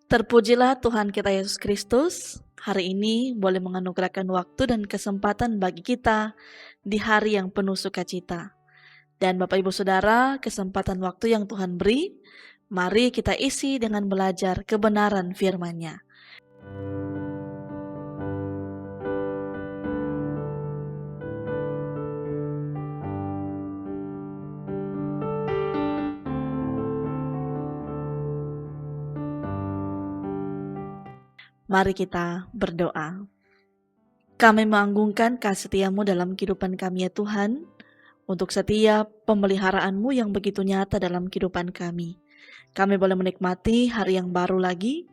Terpujilah Tuhan kita Yesus Kristus. Hari ini boleh menganugerahkan waktu dan kesempatan bagi kita di hari yang penuh sukacita. Dan Bapak Ibu Saudara, kesempatan waktu yang Tuhan beri, mari kita isi dengan belajar kebenaran firman-Nya. Mari kita berdoa. Kami menganggungkan kasih setia-Mu dalam kehidupan kami ya Tuhan, untuk setiap pemeliharaan-Mu yang begitu nyata dalam kehidupan kami. Kami boleh menikmati hari yang baru lagi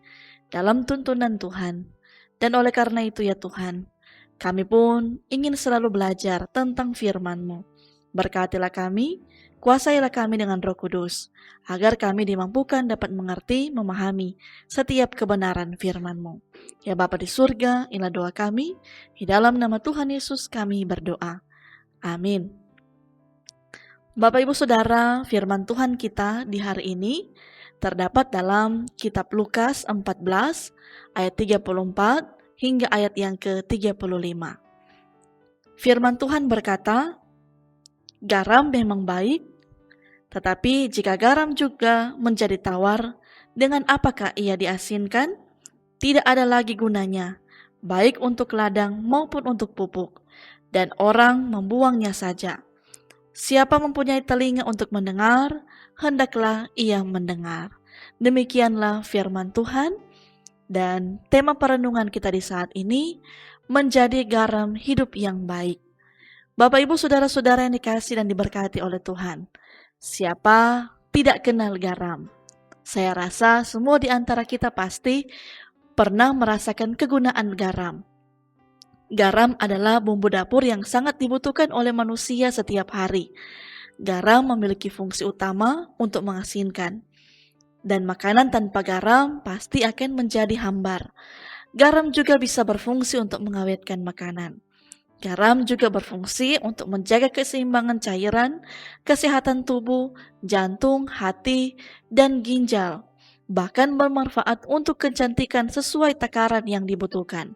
dalam tuntunan Tuhan. Dan oleh karena itu ya Tuhan, kami pun ingin selalu belajar tentang firman-Mu. Berkatilah kami, kuasailah kami dengan Roh Kudus, agar kami dimampukan dapat mengerti, memahami setiap kebenaran firman-Mu. Ya Bapa di surga, inilah doa kami, di dalam nama Tuhan Yesus kami berdoa. Amin. Bapak Ibu Saudara, firman Tuhan kita di hari ini terdapat dalam kitab Lukas 14 ayat 34 hingga ayat yang ke-35. Firman Tuhan berkata, garam memang baik, tetapi jika garam juga menjadi tawar, dengan apakah ia diasinkan? Tidak ada lagi gunanya, baik untuk ladang maupun untuk pupuk, dan orang membuangnya saja. Siapa mempunyai telinga untuk mendengar, hendaklah ia mendengar. Demikianlah firman Tuhan, dan tema perenungan kita di saat ini menjadi garam hidup yang baik. Bapak Ibu Saudara-saudara yang dikasihi dan diberkati oleh Tuhan, siapa tidak kenal garam? Saya rasa semua di antara kita pasti pernah merasakan kegunaan garam. Garam adalah bumbu dapur yang sangat dibutuhkan oleh manusia setiap hari. Garam memiliki fungsi utama untuk mengasinkan. Dan makanan tanpa garam pasti akan menjadi hambar. Garam juga bisa berfungsi untuk mengawetkan makanan. Garam juga berfungsi untuk menjaga keseimbangan cairan, kesehatan tubuh, jantung, hati, dan ginjal. Bahkan bermanfaat untuk kecantikan sesuai takaran yang dibutuhkan.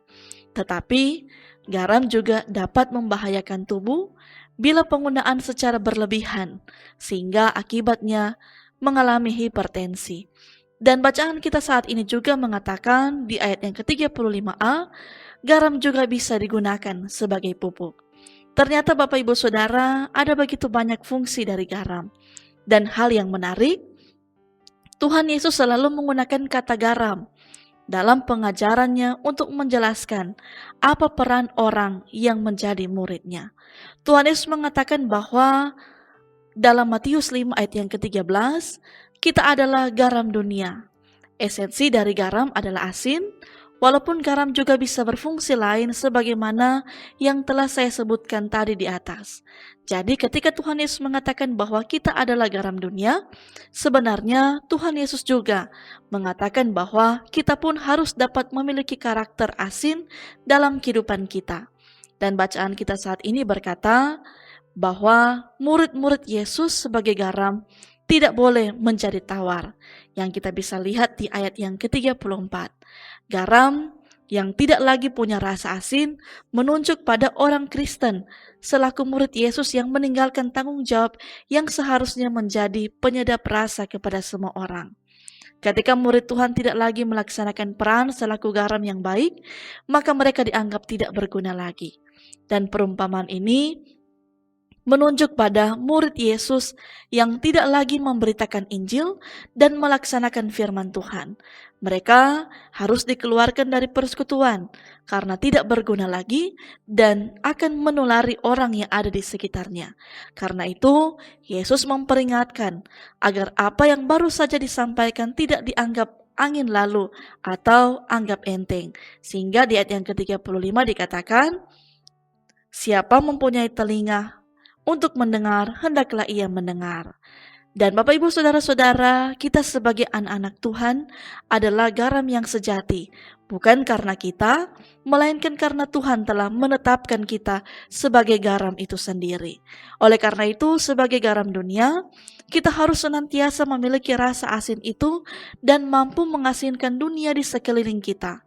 Tetapi, garam juga dapat membahayakan tubuh bila penggunaan secara berlebihan, sehingga akibatnya mengalami hipertensi. Dan bacaan kita saat ini juga mengatakan di ayat yang ke-35a, garam juga bisa digunakan sebagai pupuk. Ternyata Bapak Ibu Saudara, ada begitu banyak fungsi dari garam. Dan hal yang menarik, Tuhan Yesus selalu menggunakan kata garam dalam pengajarannya untuk menjelaskan apa peran orang yang menjadi muridnya. Tuhan Yesus mengatakan bahwa dalam Matius 5 ayat yang ke-13, kita adalah garam dunia. Esensi dari garam adalah asin, walaupun garam juga bisa berfungsi lain sebagaimana yang telah saya sebutkan tadi di atas. Jadi ketika Tuhan Yesus mengatakan bahwa kita adalah garam dunia, sebenarnya Tuhan Yesus juga mengatakan bahwa kita pun harus dapat memiliki karakter asin dalam kehidupan kita. Dan bacaan kita saat ini berkata bahwa murid-murid Yesus sebagai garam tidak boleh menjadi tawar. Yang kita bisa lihat di ayat yang ke-34. Garam yang tidak lagi punya rasa asin menunjuk pada orang Kristen selaku murid Yesus yang meninggalkan tanggung jawab yang seharusnya menjadi penyedap rasa kepada semua orang. Ketika murid Tuhan tidak lagi melaksanakan peran selaku garam yang baik, maka mereka dianggap tidak berguna lagi. Dan perumpamaan ini menunjuk pada murid Yesus yang tidak lagi memberitakan Injil dan melaksanakan firman Tuhan. Mereka harus dikeluarkan dari persekutuan karena tidak berguna lagi dan akan menulari orang yang ada di sekitarnya. Karena itu, Yesus memperingatkan agar apa yang baru saja disampaikan tidak dianggap angin lalu atau anggap enteng. Sehingga di ayat yang ke-35 dikatakan, siapa mempunyai telinga untuk mendengar, hendaklah ia mendengar. Dan Bapak Ibu Saudara-saudara, kita sebagai anak-anak Tuhan adalah garam yang sejati. Bukan karena kita, melainkan karena Tuhan telah menetapkan kita sebagai garam itu sendiri. Oleh karena itu, sebagai garam dunia, Kita harus senantiasa memiliki rasa asin itu dan mampu mengasinkan dunia di sekeliling kita.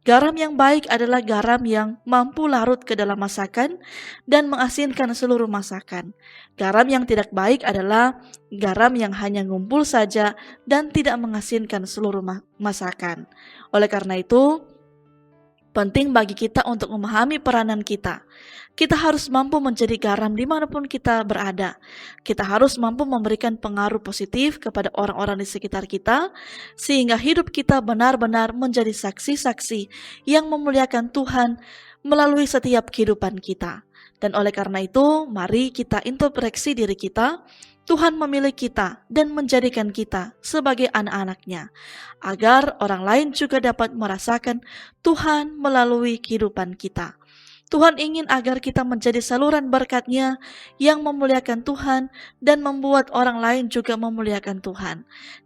Garam yang baik adalah garam yang mampu larut ke dalam masakan dan mengasinkan seluruh masakan. Garam yang tidak baik adalah garam yang hanya ngumpul saja dan tidak mengasinkan seluruh masakan. Oleh karena itu, penting bagi kita untuk memahami peranan kita. Kita harus mampu menjadi garam dimanapun kita berada. Kita harus mampu memberikan pengaruh positif kepada orang-orang di sekitar kita, sehingga hidup kita benar-benar menjadi saksi-saksi yang memuliakan Tuhan melalui setiap kehidupan kita. Dan oleh karena itu, mari kita introspeksi diri kita. Tuhan memilih kita dan menjadikan kita sebagai anak-anaknya, agar orang lain juga dapat merasakan Tuhan melalui kehidupan kita. Tuhan ingin agar kita menjadi saluran berkat-Nya yang memuliakan Tuhan dan membuat orang lain juga memuliakan Tuhan.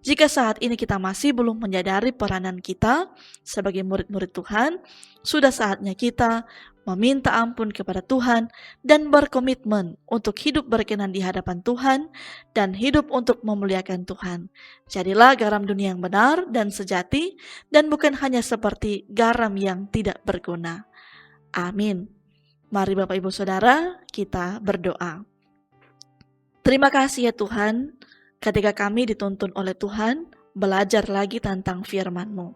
Jika saat ini kita masih belum menyadari peranan kita sebagai murid-murid Tuhan, sudah saatnya kita meminta ampun kepada Tuhan dan berkomitmen untuk hidup berkenan di hadapan Tuhan dan hidup untuk memuliakan Tuhan. Jadilah garam dunia yang benar dan sejati dan bukan hanya seperti garam yang tidak berguna. Amin. Mari Bapak Ibu Saudara, kita berdoa. Terima kasih ya Tuhan, ketika kami dituntun oleh Tuhan, belajar lagi tentang firman-Mu.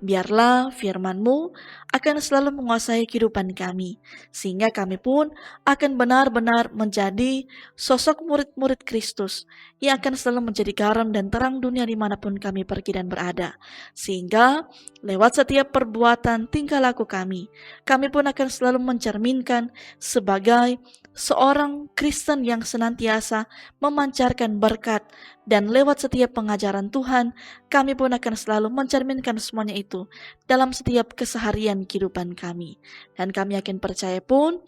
Biarlah firman-Mu akan selalu menguasai kehidupan kami, sehingga kami pun akan benar-benar menjadi sosok murid-murid Kristus yang akan selalu menjadi garam dan terang dunia dimanapun kami pergi dan berada. Sehingga lewat setiap perbuatan tingkah laku kami pun akan selalu mencerminkan sebagai seorang Kristen yang senantiasa memancarkan berkat, dan lewat setiap pengajaran Tuhan, kami pun akan selalu mencerminkan semuanya itu dalam setiap keseharian kehidupan kami. Dan kami yakin percaya pun,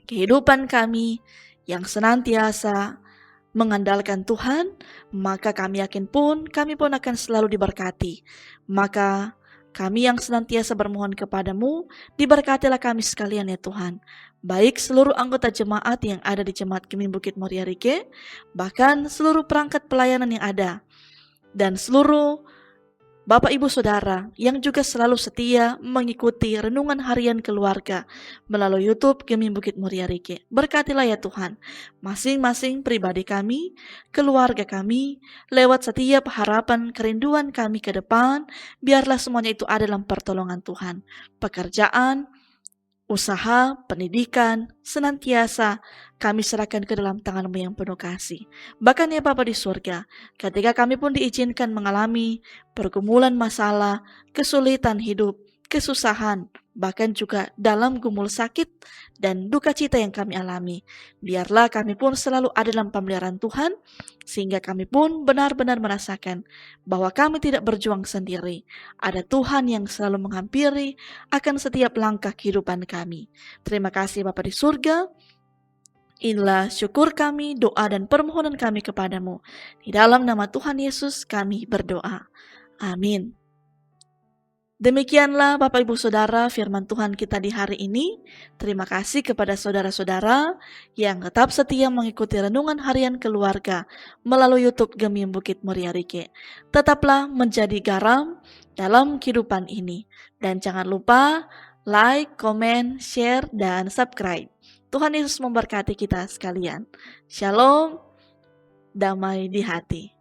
kehidupan kami yang senantiasa mengandalkan Tuhan, maka kami yakin pun, kami pun akan selalu diberkati. Maka kami yang senantiasa bermohon kepadamu, diberkatilah kami sekalian ya Tuhan. Baik seluruh anggota jemaat yang ada di Jemaat Gemim Bukit Muria Rike, bahkan seluruh perangkat pelayanan yang ada, dan seluruh Bapak Ibu Saudara yang juga selalu setia mengikuti renungan harian keluarga melalui YouTube Gemim Bukit Muria Rike. Berkatilah ya Tuhan, masing-masing pribadi kami, keluarga kami, lewat setiap harapan kerinduan kami ke depan, biarlah semuanya itu ada dalam pertolongan Tuhan. Pekerjaan, usaha, pendidikan, senantiasa kami serahkan ke dalam tangan-Mu yang penuh kasih. Bahkan ya Bapa di surga, ketika kami pun diizinkan mengalami pergumulan masalah, kesulitan hidup, kesusahan, bahkan juga dalam gumul sakit dan duka cita yang kami alami, biarlah kami pun selalu ada dalam pemeliharaan Tuhan, sehingga kami pun benar-benar merasakan bahwa kami tidak berjuang sendiri. Ada Tuhan yang selalu menghampiri akan setiap langkah kehidupan kami. Terima kasih Bapa di surga. Inilah syukur kami, doa dan permohonan kami kepadamu. Di dalam nama Tuhan Yesus kami berdoa. Amin. Demikianlah Bapak Ibu Saudara firman Tuhan kita di hari ini. Terima kasih kepada saudara-saudara yang tetap setia mengikuti renungan harian keluarga melalui YouTube Gemim Bukit Muria Rike. Tetaplah menjadi garam dalam kehidupan ini. Dan jangan lupa like, komen, share, dan subscribe. Tuhan Yesus memberkati kita sekalian. Shalom, damai di hati.